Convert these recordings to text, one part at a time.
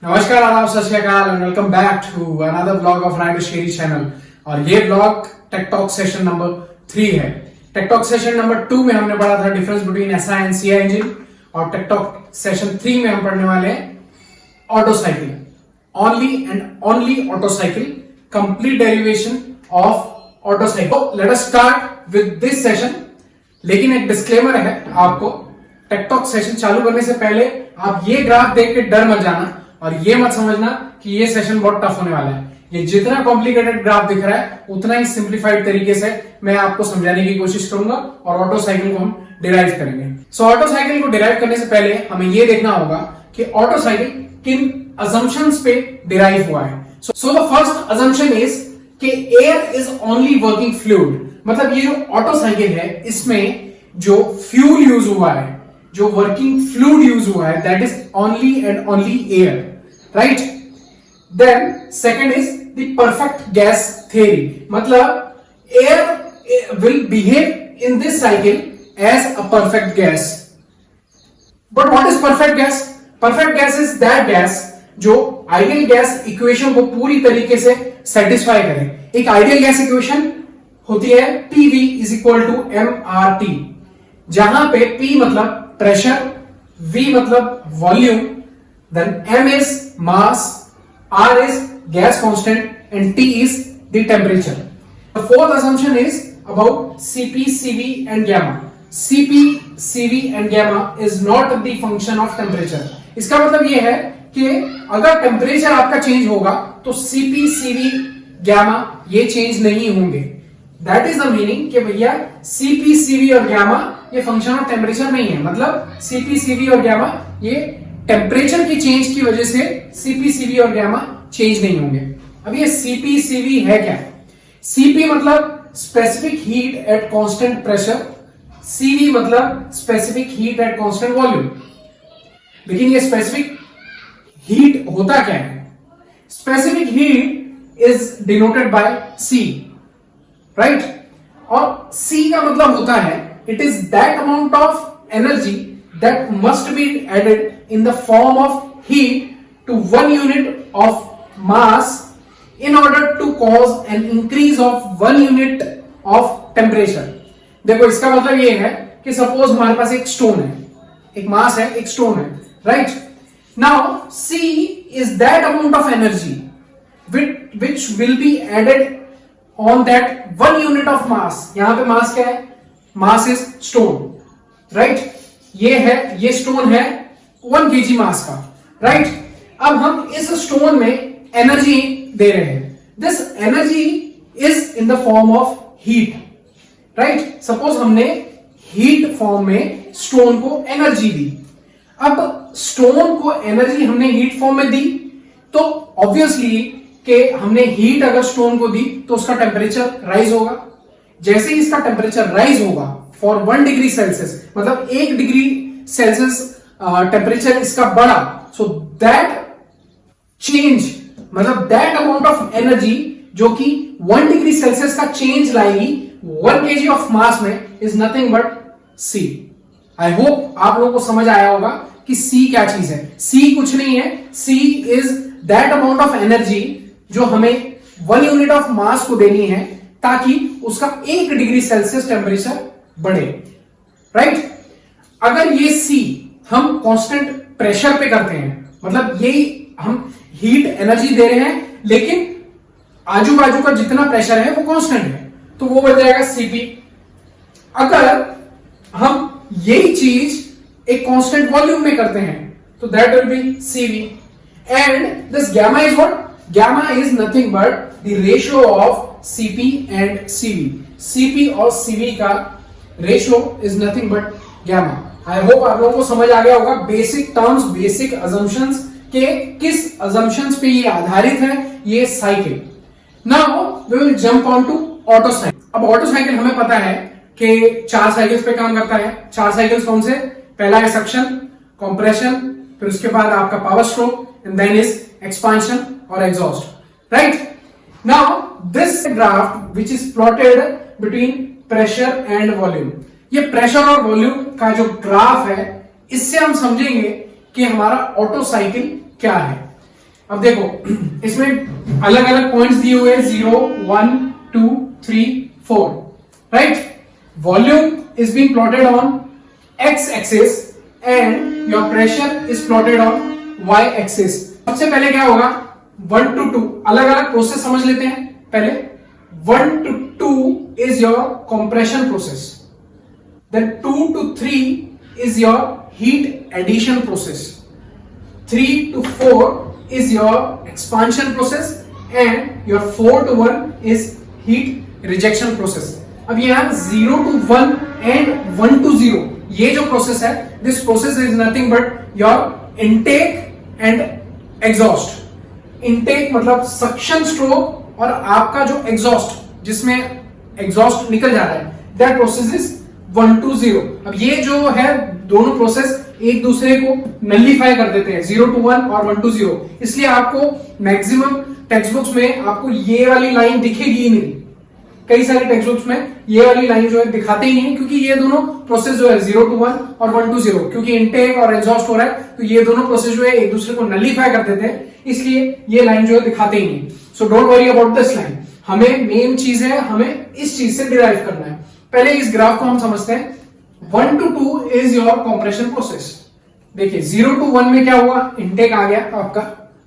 नमस्कार, आदाब, Sat Shri Akal and welcome back to another vlog of rider Sherry channel. और ये vlog tech talk session number 3 है। टेक टॉक सेशन नंबर 2 में हमने पढ़ा था difference between SI and CI engine, और टेक टॉक सेशन 3 में हम पढ़ने वाले हैं auto cycle, only and only auto cycle, complete derivation of auto cycle. Let us start with this session. लेकिन एक डिस्क्लेमर है आपको, टेक टॉक सेशन चालू करने से पहले आप ये ग्राफ देख के डर मत जाना और ये मत समझना कि ये सेशन बहुत टफ होने वाला है। ये जितना कॉम्प्लिकेटेड ग्राफ दिख रहा है उतना ही सिंप्लीफाइड तरीके से मैं आपको समझाने की कोशिश करूंगा और ऑटो साइकिल को हम डिराइव करेंगे। सो ऑटो साइकिल को डिराइव करने से पहले हमें ये देखना होगा कि ऑटो साइकिल किन अजम्पशंस पे डिराइव हुआ है। So the first assumption is कि air is only working fluid. मतलब ये जो ऑटो साइकिल है इसमें जो फ्यूल यूज हुआ है, जो वर्किंग फ्लूइड यूज हुआ है, that is only and only air, right. Then second is the perfect gas theory. मतलब air will behave in this cycle as a perfect gas. But what is perfect gas? Perfect gas is that gas जो ideal gas equation को पूरी तरीके से satisfy करे। एक ideal gas equation होती है PV is equal to MRT, जहां पे P मतलब प्रेशर, V मतलब volume, then M is mass, R is gas constant, and T is the temperature. The fourth assumption is about Cp, Cv and gamma. Cp, Cv and gamma is not the function of temperature. इसका मतलब ये है कि अगर temperature आपका change होगा तो Cp, Cv, gamma ये चेंज नहीं होंगे। दैट इज द मीनिंग कि भैया Cp, Cv और gamma ये फंक्शन ऑफ टेम्परेचर नहीं है। मतलब Cp, Cv और gamma ये टेम्परेचर की चेंज की वजह से Cp, Cv और gamma चेंज नहीं होंगे। अब ये Cp, Cv है क्या? Cp मतलब specific heat at constant pressure, Cv मतलब specific heat at constant volume. लेकिन ये स्पेसिफिक हीट होता क्या है? Specific heat is denoted by C, right. और C का मतलब होता है it is that amount of energy that must be added in the form of heat to 1 unit of mass in order to cause an increase of 1 unit of temperature. देखो इसका मतलब ये है कि सपोज हमारे पास एक स्टोन है, एक मास है, एक स्टोन है, right. Now C is that amount of energy which will be added on that 1 unit of mass. यहां पे मास क्या है? Mass is stone, right. ये है, ये स्टोन है 1 kg मास का, राइट। अब हम इस स्टोन में एनर्जी दे रहे हैं। This energy is in the form of heat, right. Suppose हमने हीट फॉर्म में स्टोन को एनर्जी दी। अब स्टोन को एनर्जी हमने हीट फॉर्म में दी तो ऑब्वियसली कि हमने हीट अगर स्टोन को दी तो उसका टेम्परेचर राइज होगा। जैसे ही इसका टेम्परेचर राइज होगा फॉर 1 डिग्री सेल्सियस, मतलब 1 डिग्री सेल्सियस टेम्परेचर इसका बढ़ा, सो दैट चेंज मतलब दैट अमाउंट ऑफ एनर्जी जो कि 1 डिग्री सेल्सियस का चेंज लाएगी 1 kg ऑफ मास में is nothing but C। I hope आप लोगों को समझ आया होगा कि C क्या चीज है। C कुछ नहीं है, C is that amount of energy जो हमें 1 यूनिट ऑफ मास को देनी है ताकि उसका 1 डिग्री सेल्सियस टेम्परेचर बढ़े, राइट। अगर ये C हम कांस्टेंट प्रेशर पे करते हैं, मतलब यही हम हीट एनर्जी दे रहे हैं लेकिन आजू बाजू का जितना प्रेशर है वो कांस्टेंट है, तो वो बन जाएगा Cp। अगर हम यही चीज एक कांस्टेंट वॉल्यूम में करते हैं तो that will be Cv। And this gamma is what? Gamma is nothing but the ratio of Cp and Cv। Cp और Cv का ratio is nothing but gamma. I hope आप लोगों को समझ आ गया होगा बेसिक टर्म्स, बेसिक अजम्पशंस के किस अजम्पशंस पे ये आधारित है ये cycle. Now we will jump on to Otto cycle. अब ऑटो साइकिल हमें पता है कि 4 साइकिल्स पे काम करता है। 4 साइकिल्स कौन से? पहला है सक्शन, कंप्रेशन, फिर उसके बाद आपका power stroke and then is expansion और exhaust, right. Now this graph which is plotted between pressure and volume, ये प्रेशर और वॉल्यूम का जो ग्राफ है इससे हम समझेंगे कि हमारा ऑटो साइकिल क्या है। अब देखो इसमें अलग अलग पॉइंट्स दिए हुए हैं, 0, 1, 2, 3, 4, right. Volume is being plotted on X axis and your pressure is plotted on Y axis. सबसे पहले क्या होगा, 1 to 2 अलग अलग प्रोसेस समझ लेते हैं। पहले 1 to 2 is your compression process, then 2 to 3 is your heat addition process, 3 to 4 is your expansion process and your 4 to 1 is heat rejection process। अब यहां 0 to 1 and 1 to 0 ये जो प्रोसेस है, this process is nothing but your intake and exhaust. Intake मतलब suction stroke और आपका जो exhaust जिसमें एग्जॉस्ट निकल जा रहा है, दैट प्रोसेस इज 1 to 0। अब ये जो है दोनों प्रोसेस एक दूसरे को नलिफाई कर देते हैं, 0 to 1 और 1 to 0। इसलिए आपको मैक्सिमम टेक्स्ट बुक्स में आपको ये वाली लाइन दिखेगी ही नहीं। कई सारे टेक्स्ट बुक्स में ये वाली लाइन जो है दिखाते ही नहीं, क्योंकि ये दोनों प्रोसेस जो है 0 to 1 और 1 to 0, क्योंकि इनटेक और एग्जॉस्ट हो रहा है, तो ये दोनों प्रोसेस जो है एक दूसरे को नलिफाई कर देते हैं, इसलिए ये लाइन जो है दिखाते ही नहीं। So don't worry about this line. हमें मेन चीज है, हमें इस चीज से डिराइव करना है। पहले इस ग्राफ को हम समझते हैं। 1 to 2 is your compression process. देखिए 0 to 1 में क्या हुआ, इनटेक आ गया आपका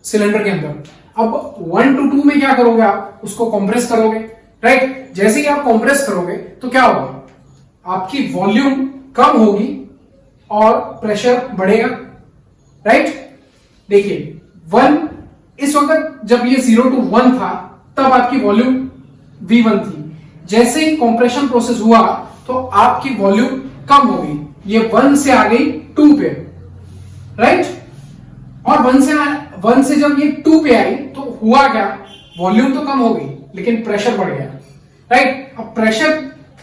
सिलेंडर के अंदर। अब 1 to 2 में क्या करोगे, आप उसको कंप्रेस करोगे, राइट। जैसे ही आप कंप्रेस करोगे तो क्या होगा, आपकी वॉल्यूम कम होगी और प्रेशर बढ़ेगा, राइट। देखिए 1 इस वक्त जब ये 0 to 1 था तब आपकी वॉल्यूम V1 थी। जैसे ही कंप्रेशन प्रोसेस हुआ तो आपकी वॉल्यूम कम हो गई, ये 1 से आ गई 2 पे, राइट। और 1 से जब ये 2 पे आई तो हुआ क्या, वॉल्यूम तो कम हो गई लेकिन प्रेशर बढ़ गया, राइट। अब प्रेशर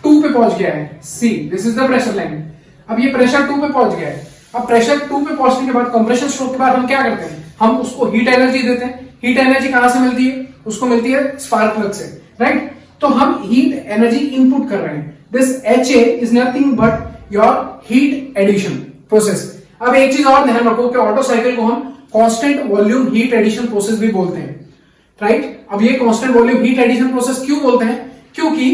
2 पे पहुंच गया है, see this is the pressure line. अब ये प्रेशर 2 पे पहुंच गया है। अब प्रेशर 2 पे पहुंचने के बाद कंप्रेशन स्ट्रोक के बाद हम क्या करते हैं, हम उसको हीट एनर्जी देते हैं। हीट एनर्जी कहां से मिलती है, उसको मिलती है स्पार्क प्लग से, राइट। तो हम हीट एनर्जी इनपुट कर रहे हैं। This HA is nothing but your heat addition process. अब एक चीज और ध्यान रखो कि ऑटो साइकिल को हम constant volume heat addition process भी बोलते हैं, राइट। अब ये constant volume heat addition process क्यों बोलते हैं, क्योंकि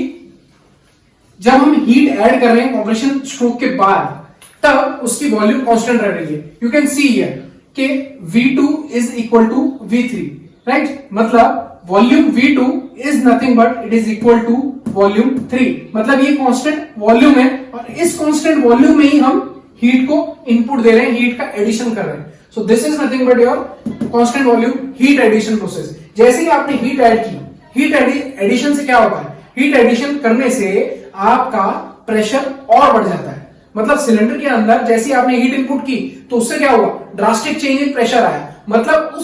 जब हम हीट ऐड कर रहे हैं कंप्रेशन स्ट्रोक के बाद, तब उसकी वॉल्यूम कांस्टेंट रह रही है। यू कैन सी हियर कि V2 is equal to V3, right. मतलब volume V2 is nothing but it is equal to volume 3। मतलब ये कांस्टेंट वॉल्यूम है और इस कांस्टेंट वॉल्यूम में ही हम हीट को इनपुट दे रहे हैं, हीट का एडिशन कर रहे हैं। So this is nothing but your constant volume heat addition process. जैसे ही आपने हीट ऐड की, हीट एडिशन से क्या होता है, हीट एडिशन करने से आपका प्रेशर और बढ़ जाता है। मतलब सिलेंडर के अंदर जैसे ही आपने हीट इनपुट की तो उससे क्या हुआ, ड्रास्टिक चेंज इन प्रेशर आया। मतलब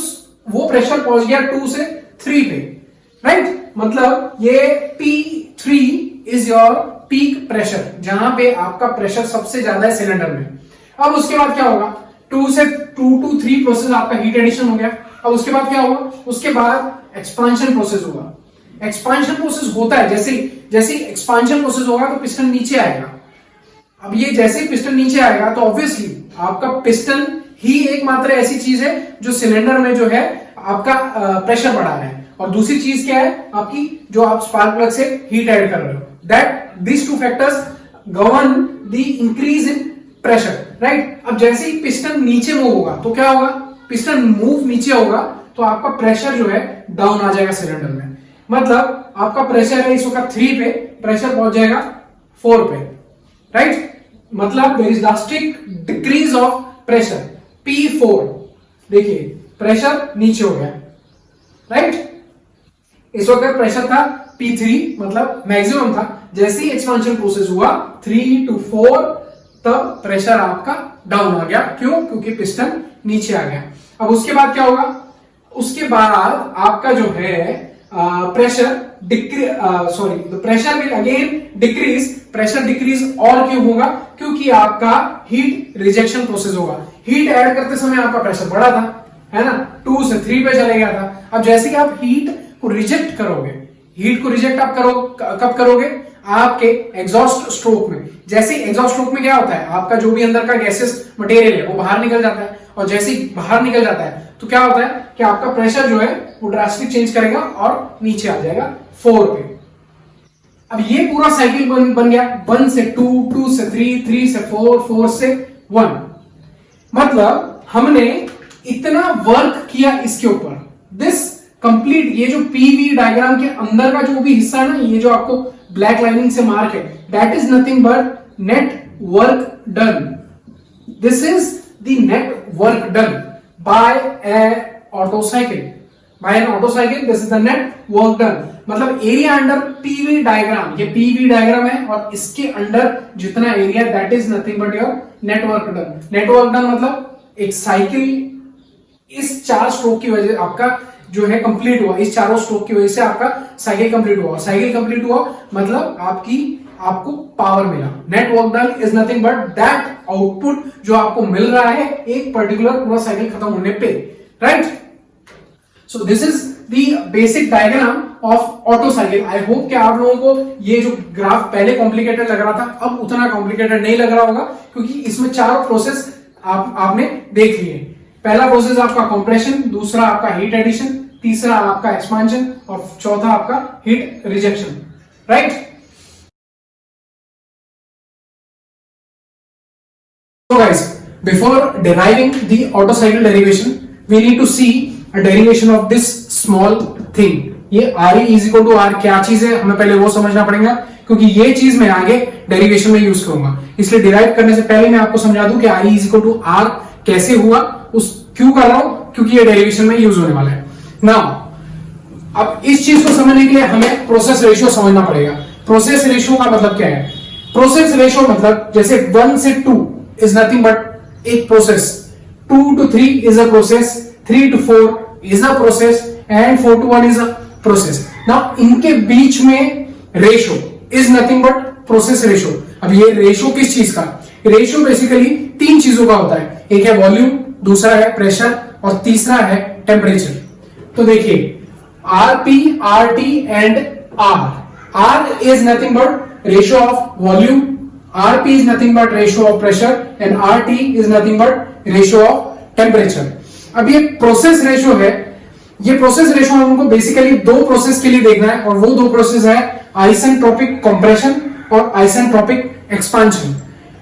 वो प्रेशर पहुंच गया 2 से 3 पे, राइट। मतलब ये P3 is your peak pressure, जहां पे आपका प्रेशर सबसे ज्यादा है सिलेंडर में। अब उसके बाद क्या होगा, 2 to 3 प्रोसेस आपका हीट एडिशन हो गया। अब उसके बाद क्या होगा, उसके बाद एक्सपांशन प्रोसेस होगा। एक्सपांशन प्रोसेस होता है जैसे एक्सपांशन प्रोसेस होगा तो पिस्टन नीचे आएगा। अब ये जैसे ही पिस्टन नीचे आएगा तो ऑब्वियसली आपका पिस्टन ही एकमात्र ऐसी चीज है जो सिलेंडर में जो है आपका प्रेशर बढ़ा रहा है, और दूसरी चीज क्या है आपकी, जो आप स्पार्क प्लग से हीट ऐड कर रहे हो। That these 2 factors govern the increase in pressure, right. अब जैसे ही पिस्टन नीचे मूव होगा तो क्या होगा, पिस्टन मूव नीचे होगा तो आपका प्रेशर जो है डाउन आ जाएगा सिलेंडर में। मतलब आपका प्रेशर है इस वक्त 3 पे, प्रेशर पहुंच जाएगा 4 पे, राइट। मतलब there is drastic decrease of pressure, P4। देखिए प्रेशर नीचे हो गया, राइट। इस वक्त प्रेशर था P3, मतलब मैक्सिमम था। जैसे ही एक्सपांशन प्रोसेस हुआ 3 to 4, तब प्रेशर आपका डाउन आ गया। क्यों, क्योंकि पिस्टन नीचे आ गया। अब उसके बाद क्या होगा, उसके बाद आपका जो है pressure will again decrease. Pressure decrease और क्यों होगा, क्योंकि आपका हीट रिजेक्शन प्रोसेस होगा। हीट ऐड करते समय आपका प्रेशर बढ़ा था, है ना, 2 से 3 पे चले गया था। अब जैसे कि आप हीट को रिजेक्ट करोगे, हीट को रिजेक्ट आप कब करोगे, आपके एग्जॉस्ट स्ट्रोक में। जैसे एग्जॉस्ट स्ट्रोक में क्या होता है, आपका जो भी अंदर का गैसेस मटेरियल है वो बाहर निकल जाता है, और जैसे ही बाहर निकल जाता है तो क्या होता है कि आपका प्रेशर जो है वो ड्रास्टिक चेंज करेगा और नीचे आ जाएगा 4 पे। अब ये पूरा साइकिल बन गया 1 से 2, 2 से 3, 3 से 4, 4 से 1। मतलब हमने इतना वर्क किया इसके ऊपर। दिस कंप्लीट, ये जो पीवी डायग्राम के अंदर का जो भी हिस्सा है ना, ये जो आपको ब्लैक लाइनिंग से मार्क है, that is nothing but net work done. This is the net work done by a Otto cycle. By an Otto cycle this is the net work done. मतलब एरिया अंडर पीवी डायग्राम, ये PV diagram है और इसके under जितना area, that is nothing but your net work done. Net work done मतलब एक cycle इस 4 stroke की वजह आपका जो है कंप्लीट हुआ, इस चारों स्ट्रोक की वजह से आपका साइकिल कंप्लीट हुआ। साइकिल कंप्लीट हुआ मतलब आपको पावर मिला। Net work done is nothing but that output जो आपको मिल रहा है एक पर्टिकुलर पूरा साइकिल खत्म होने पे, right. So this is the basic diagram of auto cycle. I hope कि आप लोगों को ये जो ग्राफ पहले कॉम्प्लिकेटेड लग रहा था अब उतना कॉम्प्लिकेटेड नहीं लग रहा होगा, क्योंकि इसमें चारों प्रोसेस आपने देख लिए। पहला प्रोसेस आपका कंप्रेशन, दूसरा आपका हीट एडिशन, तीसरा आपका एक्सपांशन और चौथा आपका heat rejection, right. So guys, before deriving the Otto cycle derivation, we need to see a derivation of this small thing. ये RE is equal to R क्या चीज है, हमें पहले वो समझना पड़ेगा, क्योंकि ये चीज मैं आगे डेरिवेशन में यूज करूंगा। इसलिए डिराइव करने से पहले मैं आपको समझा दूं कि RE is equal to R कैसे हुआ, क्यों कर रहा हूं, क्योंकि ये डेरिवेशन में यूज होने वाला है। नाउ अब इस चीज को समझने के लिए हमें प्रोसेस रेशियो समझना पड़ेगा। प्रोसेस रेशियो का मतलब क्या है? प्रोसेस रेशियो मतलब जैसे 1 से 2 इज नथिंग बट एक process, 2 to 3 is a process, 3 to 4 is a process and 4 to 1 is a process. Now इनके बीच में ratio is nothing but process ratio. अब ये रेशियो किस चीज का? रेशियो बेसिकली 3 चीजों का होता है। एक है वॉल्यूम, दूसरा है प्रेशर और तीसरा है टेम्परेचर। तो देखिए RP, RT and R is nothing but ratio of volume, RP is nothing but ratio of pressure and RT is nothing but ratio of temperature. अब ये प्रोसेस रेशियो है, ये प्रोसेस रेशियो हमको बेसिकली 2 प्रोसेस के लिए देखना है और वो 2 प्रोसेस है आइसेंट्रोपिक कंप्रेशन और आइसेंट्रोपिक एक्सपांशन।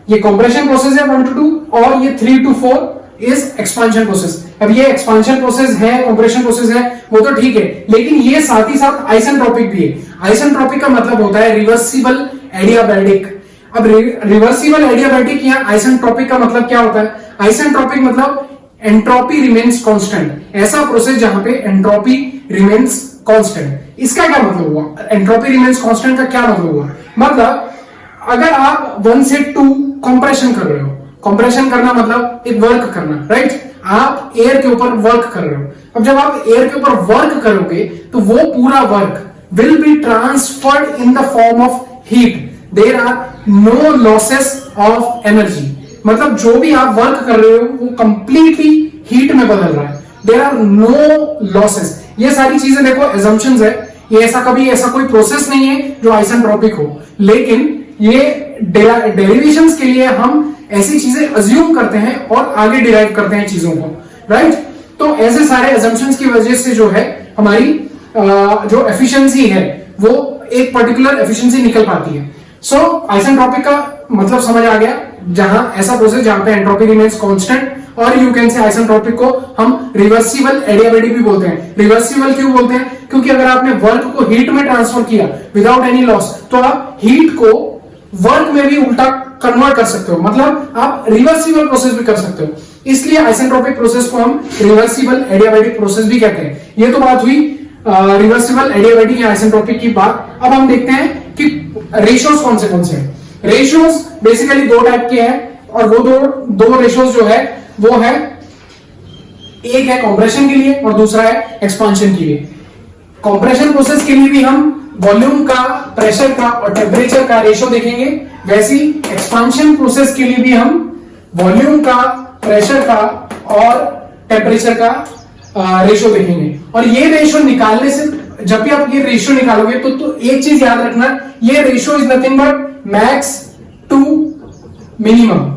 ये कंप्रेशन प्रोसेस है 1 to 2 और ये 3 to 4 इज एक्सपांशन प्रोसेस। अब ये एक्सपांशन प्रोसेस है, कंप्रेशन प्रोसेस है, वो तो ठीक है, लेकिन ये साथ ही साथ आइसेंट्रोपिक भी है। आइसेंट्रोपिक का मतलब होता है रिवर्सिबल एडियाबैटिक। अब रिवर्सिबल एडियाबैटिक या आइसेंट्रोपिक का मतलब क्या होता है? आइसेंट्रोपिक मतलब एंट्रोपी रिमेन्स कांस्टेंट, ऐसा प्रोसेस जहां पे एंट्रोपी रिमेन्स कांस्टेंट। इसका क्या मतलब हुआ? एंट्रोपी रिमेन्स कांस्टेंट का क्या मतलब हुआ? मतलब अगर आप 1 से 2 कंप्रेशन कर रहे हो, कंप्रेशन करना मतलब एक वर्क करना, राइट। आप एयर के ऊपर वर्क कर रहे हो। अब जब आप एयर के ऊपर वर्क करोगे तो वो पूरा work will be transferred in the form of heat. There are no losses of energy. मतलब जो भी आप वर्क कर रहे हो वो कंप्लीटली हीट में बदल रहा है। There are no losses. ये सारी चीजें देखो एजम्पशंस है, ये ऐसा कोई प्रोसेस नहीं है जो आइसेंट्रोपिक हो, लेकिन ये डेरिवेशंस के लिए हम ऐसी चीजें अज्यूम करते हैं और आगे डिराइव करते हैं चीजों को, राइट। तो ऐसे सारे अजम्पशंस की वजह से जो है हमारी जो एफिशिएंसी है वो एक पर्टिकुलर एफिशिएंसी निकल पाती है। सो आइसेंट्रोपिक का मतलब समझ आ गया, जहां ऐसा प्रोसेस जहां पे एंट्रोपी रिमेन्स कांस्टेंट, और यू कैन से आइसेंट्रोपिक को हम रिवर्सिबल एडियाबैटिक भी बोलते हैं। रिवर्सिबल क्यों बोलते हैं? क्योंकि अगर आपने वर्क को हीट में ट्रांसफर किया विदाउट एनी लॉस, तो आप हीट को वर्क में भी उल्टा कन्वर्ट कर सकते हो, मतलब आप रिवर्सिबल प्रोसेस भी कर सकते हो। इसलिए आइसेंट्रोपिक प्रोसेस को हम रिवर्सिबल एडियाबैटिक प्रोसेस भी कहते हैं। ये तो बात हुई रिवर्सिबल एडियाबैटिक या आइसेंट्रोपिक की बात। अब हम देखते हैं कि रेशियोज कौन से हैं। रेशियोज बेसिकली 2 टाइप के हैं और वो दो रेशियोज जो है वो है, एक है कंप्रेशन के लिए और दूसरा है एक्सपांशन के लिए। कंप्रेशन प्रोसेस के लिए भी हम वॉल्यूम का, प्रेशर का और टेम्परेचर का रेशियो देखेंगे, वैसी एक्सपांशन प्रोसेस के लिए भी हम वॉल्यूम का, प्रेशर का और टेम्परेचर का रेशियो देखेंगे। और ये रेशियो निकालने से, जब भी आप ये रेशियो निकालोगे तो एक चीज याद रखना, ये ratio is nothing but max to minimum.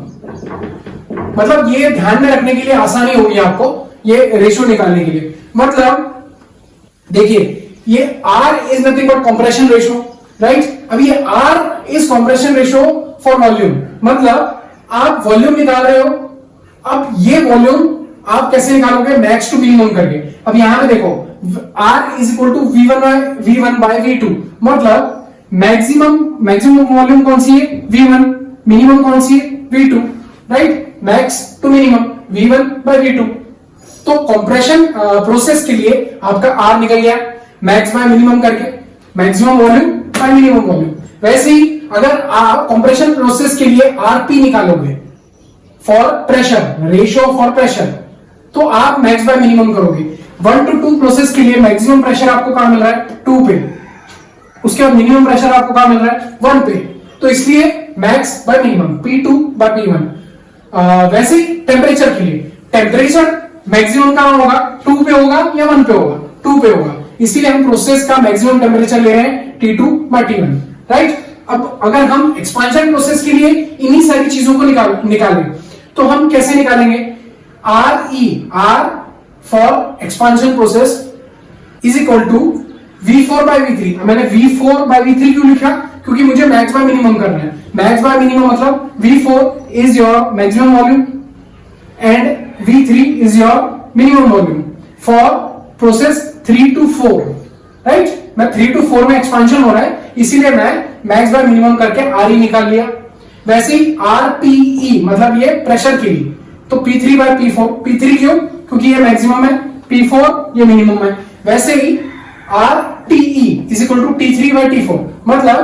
मतलब ये ध्यान में रखने के लिए आसानी होगी आपको ये रेशो निकालने के लिए। मतलब देखिए ये R is nothing but compression ratio, right. अब ये R is compression ratio for volume, मतलब आप वॉल्यूम निकाल रहे हो। अब ये वॉल्यूम आप कैसे निकालोगे, मैक्स टू मिनिमम करके। अब यहां पे देखो R is equal to V1 by V2, मतलब मैक्सिमम वॉल्यूम कौन सी है, V1, मिनिमम कौन सी है, V2, right. Max to minimum V1 by V2। तो कंप्रेशन प्रोसेस के लिए आपका R निकल गया मैक्स बाय मिनिमम करके, maximum volume by minimum volume. वैसे ही अगर आप कंप्रेशन प्रोसेस के लिए RP निकालोगे for pressure, ratio for pressure, तो आप मैक्स बाय मिनिमम करोगे। 1 to 2 प्रोसेस के लिए मैक्सिमम प्रेशर आपको कहां मिल रहा है, 2 पे, उसके बाद मिनिमम प्रेशर आपको कहां मिल रहा है, 1 पे। तो इसलिए max by minimum, P2 by P1। वैसे ही टेम्परेचर के लिए, टेम्परेचर मैक्सिमम कहां होगा, 2 पे होगा या 1 पे होगा, 2 पे होगा, इसीलिए हम प्रोसेस का मैक्सिमम टेम्परेचर ले रहे हैं T2 बाय T1, राइट। अब अगर हम एक्सपांशन प्रोसेस के लिए इन्हीं सारी चीजों को निकालें तो हम कैसे निकालेंगे, R for expansion process is equal to V4 by V3। मैंने V4 बाय V3 क्यों लिखा, क्योंकि मुझे मैक्स बाय मिनिमम करना है। मैक्स बाय मिनिमम मतलब V4 is your maximum volume and V3 is your minimum volume for process 3 to 4, right. मैं 3 to 4 में एक्सपांशन हो रहा है, इसीलिए मैं मैक्स बाय मिनिमम करके RE निकाल लिया। वैसे ही RPE मतलब ये प्रेशर के लिए, तो P3 बाय P4, P3 क्यों, क्योंकि ये मैक्सिमम है, P4 ये मिनिमम है। वैसे ही RTE is equal to T3 by T4, मतलब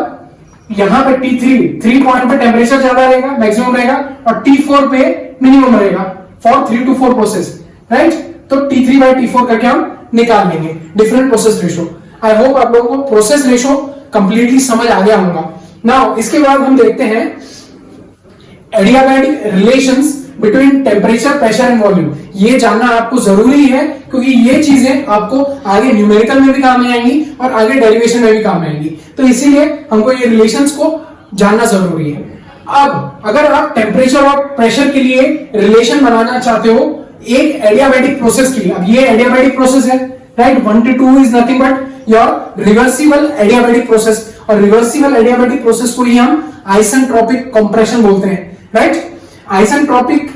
यहां पे T3 पॉइंट पे टेम्परेचर ज्यादा रहेगा, मैक्सिमम रहेगा, और T4 पे मिनिमम रहेगा फॉर 3 to 4 प्रोसेस, राइट। तो T3 बाय T4 करके हम निकाल लेंगे डिफरेंट प्रोसेस रेशो। आई होप आप लोगों को प्रोसेस रेशो कंप्लीटली समझ आ गया होगा। नाउ इसके बाद हम देखते हैं adiabatic relations between temperature, pressure and volume. ये जानना आपको जरूरी है, क्योंकि ये चीजें आपको आगे न्यूमेरिकल में भी काम में आएंगी और आगे डेरिवेशन में भी काम में आएंगी। तो इसीलिए हमको ये रिलेशंस को जानना जरूरी है। अब अगर आप टेम्परेचर और प्रेशर के लिए रिलेशन बनाना चाहते हो एक एडियाबैटिक प्रोसेस के लिए, अब ये एडियाबैटिक प्रोसेस है, right. 1 to 2 is nothing but your reversible adiabatic process, और रिवर्सिबल एडियाबैटिक प्रोसेस को ही हम आइसेंट्रोपिक कंप्रेशन बोलते हैं, राइट। आइसेंट्रोपिक,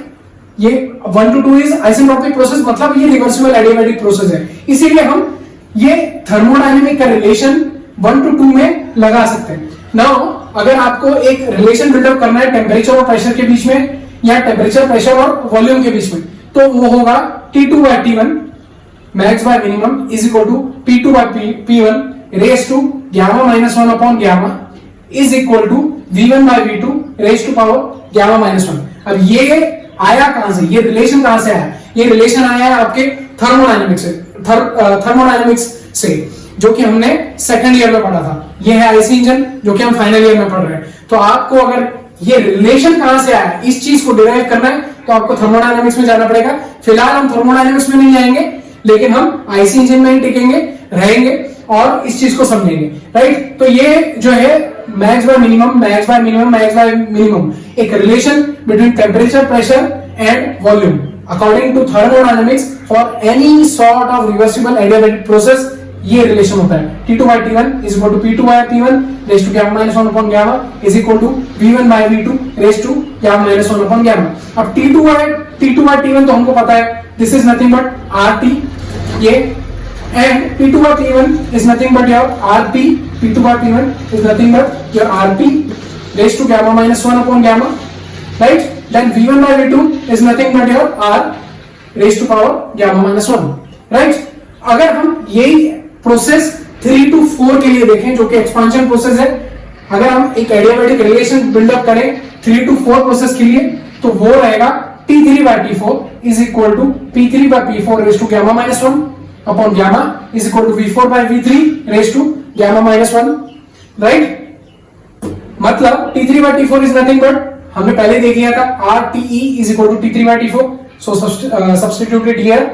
ये 1 to 2 इज आइसेंट्रोपिक प्रोसेस, मतलब ये रिवर्सिबल एडियाबैटिक प्रोसेस है। इसीलिए हम ये थर्मोडायनेमिक का रिलेशन 1 to 2 में लगा सकते हैं। नाउ अगर आपको एक रिलेशन बिल्डअप करना है टेम्परेचर और प्रेशर के बीच में, या टेम्परेचर, प्रेशर और वॉल्यूम के बीच में, तो वो होगा T2 by T1 max by minimum is equal to P2 by P1 raise to gamma minus 1 upon gamma is equal to V1 by V2 raise to power gamma minus 1। अब ये आया कहां से, ये रिलेशन कहां से आया, ये रिलेशन आया है आपके थर्मोडायनेमिक्स से, थर्मोडायनेमिक्स से, जो कि हमने सेकंड ईयर में पढ़ा था। ये है आईसी इंजन, जो कि हम फाइनल ईयर में पढ़ रहे हैं। तो आपको अगर ये रिलेशन कहां से आया, इस चीज को डिराइव करना है, तो आपको थर्मोडायनेमिक्स में जाना पड़ेगा। फिलहाल हम थर्मोडायनेमिक्स में नहीं जाएंगे, लेकिन हम आईसी इंजन में ही टिकेंगे, रहेंगे और इस चीज को समझेंगे, राइट। तो ये जो है max by minimum, max by minimum, max by minimum, एक relation between temperature, pressure and volume according to thermodynamics for any sort of reversible adiabatic process, ये रिलेशन होता है। T2 by T1 is equal to P2 by P1 raised to gamma minus 1 upon gamma is equal to V1 by V2 raised to gamma minus 1 upon gamma। अब T2 by T1 तो हमको पता है, this is nothing but RT, ये, and P2 by P1 is nothing but your RP, P2 by P1 is nothing but your RP raised to gamma minus 1 upon gamma, right? Then V1 by V2 is nothing but your R raised to power gamma minus 1, right? अगर हम यही process 3 to 4 के लिए देखें, जो कि expansion process है, अगर हम एक एडियाबैटिक रिलेशन बिल्डअप करें 3 to 4 प्रोसेस के लिए, तो वो रहेगा T3 by T4 is equal to P3 by P4 raised to gamma minus 1 upon gamma is equal to V4 by V3 raised to gamma minus 1, right? मतलब T3 by T4 is nothing but, हमने पहले देख लिया था, RTE is equal to T3 by T4, so substitute it here,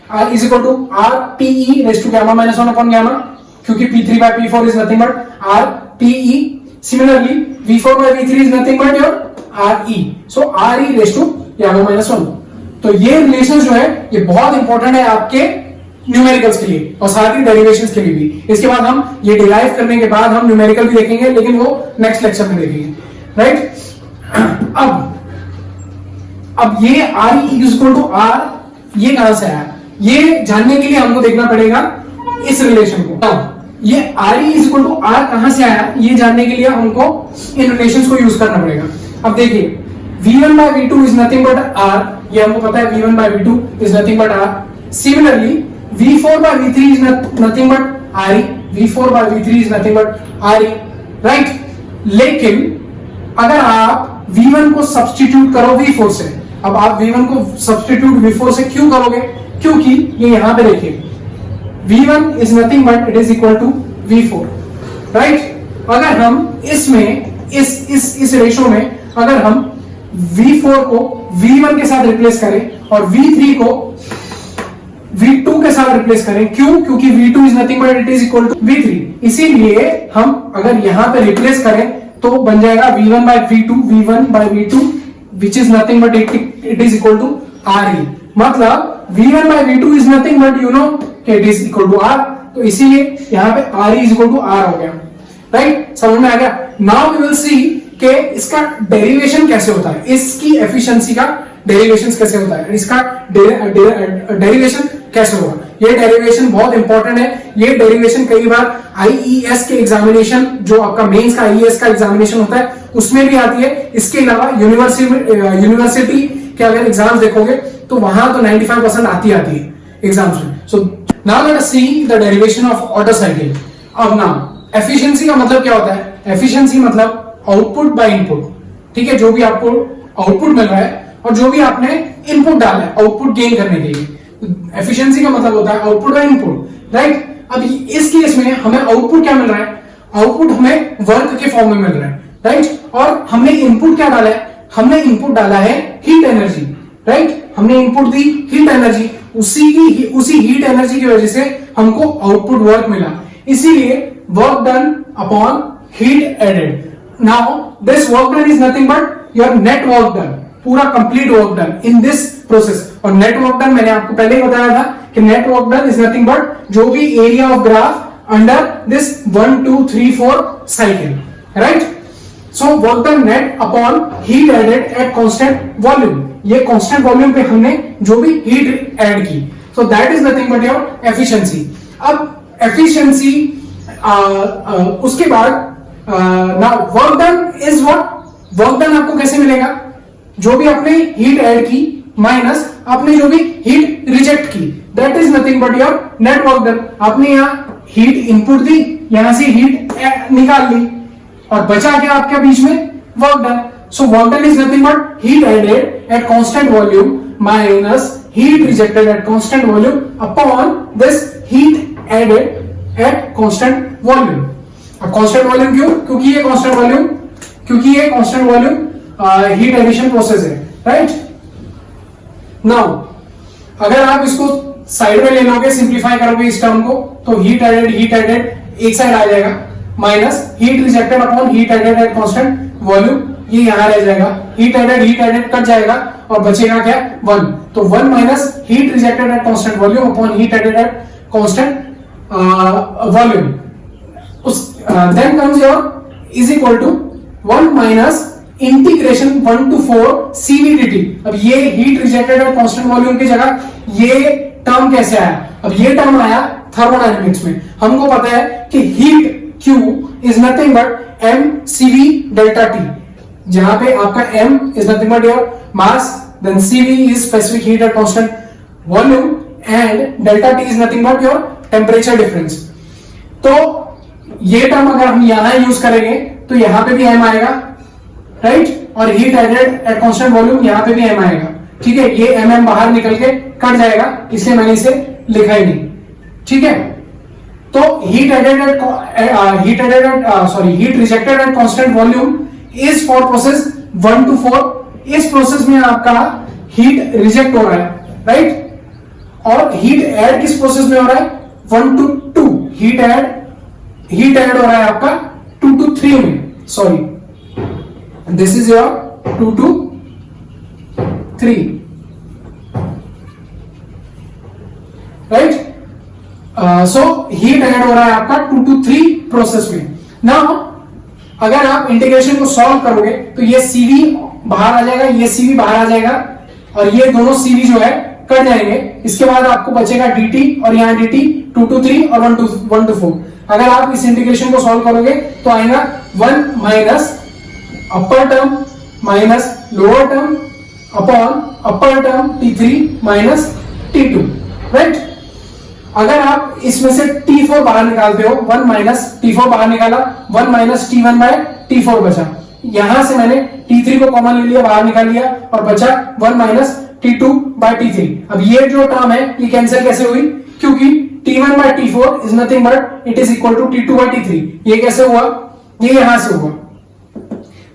R is equal to RPE raised to gamma minus 1 upon gamma, क्योंकि P3 by P4 is nothing but RPE. Similarly, V4 by V3 is nothing but your RE. So RE raised to या वो -1। तो ये relation जो है ये बहुत important है आपके न्यूमेरिकल्स के लिए और साथ ही डेरिवेशंस के लिए भी। इसके बाद हम ये डिराइव करने के बाद हम न्यूमेरिकल भी देखेंगे, लेकिन वो नेक्स्ट लेक्चर में देखेंगे, राइट। अब ये R=R ये कहां से आया, ये जानने के लिए हमको देखना पड़ेगा इस रिलेशन को। ये RE=R कहां से आया ये जानने के लिए हमको इन रिलेशंस को यूज करना पड़ेगा। अब देखिए V1/V2 is nothing but R, ये हमको पता है V1/V2 is nothing but R। Similarly V4/V3 is nothing but RE, V4/V3 is nothing but RE, right. लेकिन अगर आप V1 को सब्स्टिट्यूट करो V4 से, अब आप V1 को सब्स्टिट्यूट V4 से क्यों करोगे, क्योंकि ये यहां पे देखिए V1 is nothing but it is equal to V4, right. अगर हम इसमें इस रेशो में अगर हम V4 को V1 के साथ रिप्लेस करें और V3 को V2 के साथ रिप्लेस करें, क्यों, क्योंकि V2 is nothing but it is equal to V3, इसीलिए हम अगर यहां पे रिप्लेस करें तो बन जाएगा V1/V2 which is nothing but it is equal to RE। मतलब V1/V2 is nothing but you know it is equal to R, तो इसीलिए यहां पे RE is equal to R हो गया, राइट। समझ में आ गया। नाउ वी विल सी कि इसका डेरिवेशन कैसे होता है, इसकी एफिशिएंसी का डेरिवेशन कैसे होता है, इसका डेरिवेशन कैसे होगा। ये डेरिवेशन बहुत इंपॉर्टेंट है। ये डेरिवेशन कई बार आईईएस के एग्जामिनेशन, जो आपका मेंस का आईईएस का एग्जामिनेशन होता है उसमें भी आती है। इसके अलावा यूनिवर्सिटी के अगर एग्जाम्स देखोगे तो वहां तो 95% आती है एग्जाम्स में। So now let us see the derivation of auto cycle. अब नाउ एफिशिएंसी का मतलब क्या होता है, एफिशिएंसी मतलब आउटपुट बाय इनपुट, ठीक है। जो भी आपको आउटपुट मिल रहा है और जो भी आपने इनपुट डाला है आउटपुट गेन करने के लिए, एफिशिएंसी का मतलब होता है आउटपुट बाय इनपुट, राइट। अब इस केस में हमें आउटपुट क्या मिल रहा है, आउटपुट हमें वर्क के फॉर्म में मिल रहा है, राइट। और हमने इनपुट क्या डाला है, हमने इनपुट डाला है हीट एनर्जी, राइट। हमने इनपुट दी हीट एनर्जी, उसी हीट एनर्जी की वजह से हमको आउटपुट वर्क मिला, इसीलिए work done upon heat added. Now this work done is nothing but your net work done, पूरा complete work done in this process. और नेट वर्क डन मैंने आपको पहले ही बताया था कि net work done is nothing but जो भी area of graph under this 1 2 3 4 cycle, right. So work done net upon heat added at constant volume, ये कांस्टेंट वॉल्यूम पे हमने जो भी हीट ऐड की, so that is nothing but your efficiency. अब efficiency उसके बाद now work done is what, work done आपको कैसे मिलेगा, जो भी आपने हीट ऐड की माइनस आपने जो भी हीट रिजेक्ट की, that is nothing but your net work done. आपने यहाँ हीट इनपुट दी, यहां से हीट निकाल ली और बचा क्या आपके बीच में, work done. So work done is nothing but heat added at constant volume minus heat rejected at constant volume upon this heat added at constant volume. अब कांस्टेंट वॉल्यूम क्यों, क्योंकि ये constant volume heat addition process है, right. Now अगर आप इसको side में ले लोगे, सिंप्लीफाई करोगे इस टर्म को, तो हीट एडेड एक साइड आ जाएगा minus heat rejected upon heat added at constant volume, ये यहां रह जाएगा। हीट एडेड कट जाएगा और बचेगा क्या, 1। तो 1 minus heat rejected at constant volume upon heat added at constant volume, then comes your is equal to 1 minus integration 1 to 4 CVDT। अब ये heat rejected at constant volume की जगह ये टर्म कैसे आया, अब ये टर्म आया थर्मोडायनेमिक्स में। हमको पता है कि heat Q is nothing but mCV delta T, जहां पे आपका m is nothing but your mass, then CV is specific heat at constant volume and delta T is nothing but your temperature difference. तो ये term अगर हम यहां use करेंगे तो यहां पे भी m आएगा, राइट। और heat added at constant volume यहां पे भी m आएगा, ठीक है। ये mm बाहर निकल के कट जाएगा, इसलिए मैंने इसे लिखा ही नहीं, ठीक है। तो heat rejected at constant volume is for process 1 to 4। इस प्रोसेस में आपका हीट रिजेक्ट हो रहा है, राइट। और हीट ऐड किस प्रोसेस में हो रहा है, 1 to 2। हीट ऐड हो रहा है आपका 2 to 3 में, sorry, this is your 2 to 3, right. So heat add हो रहा है आपका 2 to 3 प्रोसेस में। नाउ अगर आप इंटीग्रेशन को सॉल्व करोगे तो ये CV बाहर आ जाएगा, ये CV बाहर आ जाएगा और ये दोनों CV जो है कट जाएंगे। इसके बाद आपको बचेगा dt और यहाँ dt 2 to 3 और 1 to 4। अगर आप इस इंटीग्रेशन को सॉल्व करोगे तो आएगा 1 minus upper term minus lower term upon upper term T3 minus T2, right. अगर आप इसमें से T4 बाहर निकालते हो, 1 माइनस T4 बाहर निकाला, 1 माइनस T1 बाय T4 बचा। यहां से मैंने T3 को कॉमन ले लिया, बाहर निकाल लिया और बचा 1 माइनस T2 बाय T3। अब ये जो टर्म है ये कैंसिल कैसे हुई? क्योंकि T1 by T4 is nothing but it is equal to T2 by T3। ये कैसे हुआ? ये यहां से हुआ।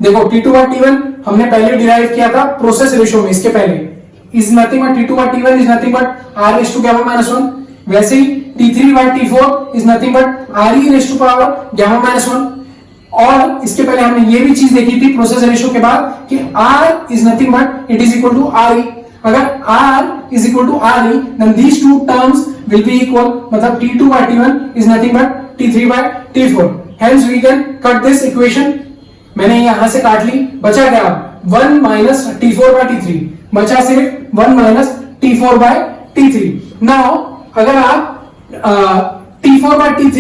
देखो T2 बाय T1 हमने पहले डिराइव किया था प्रोसेस रेशियो में, इसके पहले is nothing but T2 by T1 is nothing but R raise to gamma minus 1। वैसे ही T3 by T4 is nothing but RE raise to power gamma minus 1। और इसके पहले हमने ये भी चीज देखी थी प्रोसेस रेशियो के बाद कि R is nothing but it is equal to RE। अगर R is equal to RE then these two terms will be equal, मतलब T2 by T1 is nothing but T3 by T4। Hence we can cut this equation. मैंने यहां से काट ली, बचा क्या? 1 minus T4 by T3, बचा सिर्फ 1 minus T4 by T3। Now अगर आप T4 by T3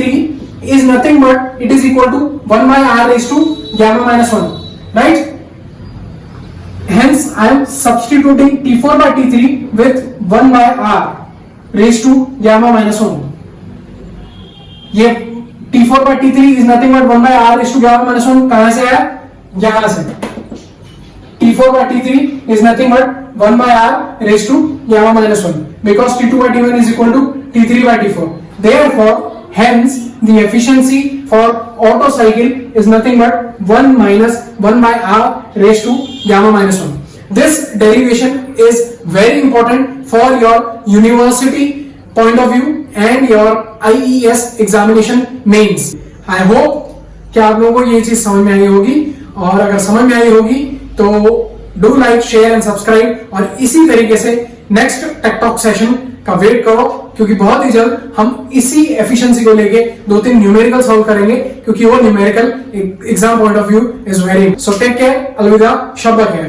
is nothing but it is equal to 1 by R raised to gamma minus 1, right? Hence I am substituting T4 by T3 with 1 by R raised to gamma minus 1. ये T4 by T3 is nothing but 1 by R raised to gamma minus 1 कहां से आया? यहां से। T4 by T3 is nothing but 1 by R raised to gamma minus 1 because T2 by T1 is equal to T3 by T4. Therefore, hence the efficiency for Otto cycle is nothing but 1 minus 1 by R raised to gamma minus 1. This derivation is very important for your university point of view and your IES examination mains. I hope कि आप लोगों को ये चीज समझ में आई होगी, और अगर समझ में आई होगी तो do like share and subscribe, और इसी तरीके से नेक्स्ट टेक टॉक सेशन का वेट करो क्योंकि बहुत ही जल्द हम इसी एफिशिएंसी को लेके 2-3 न्यूमेरिकल सॉल्व करेंगे, क्योंकि वो numerical exam point of view is very. So take care, अलविदा, शब्बा खैर।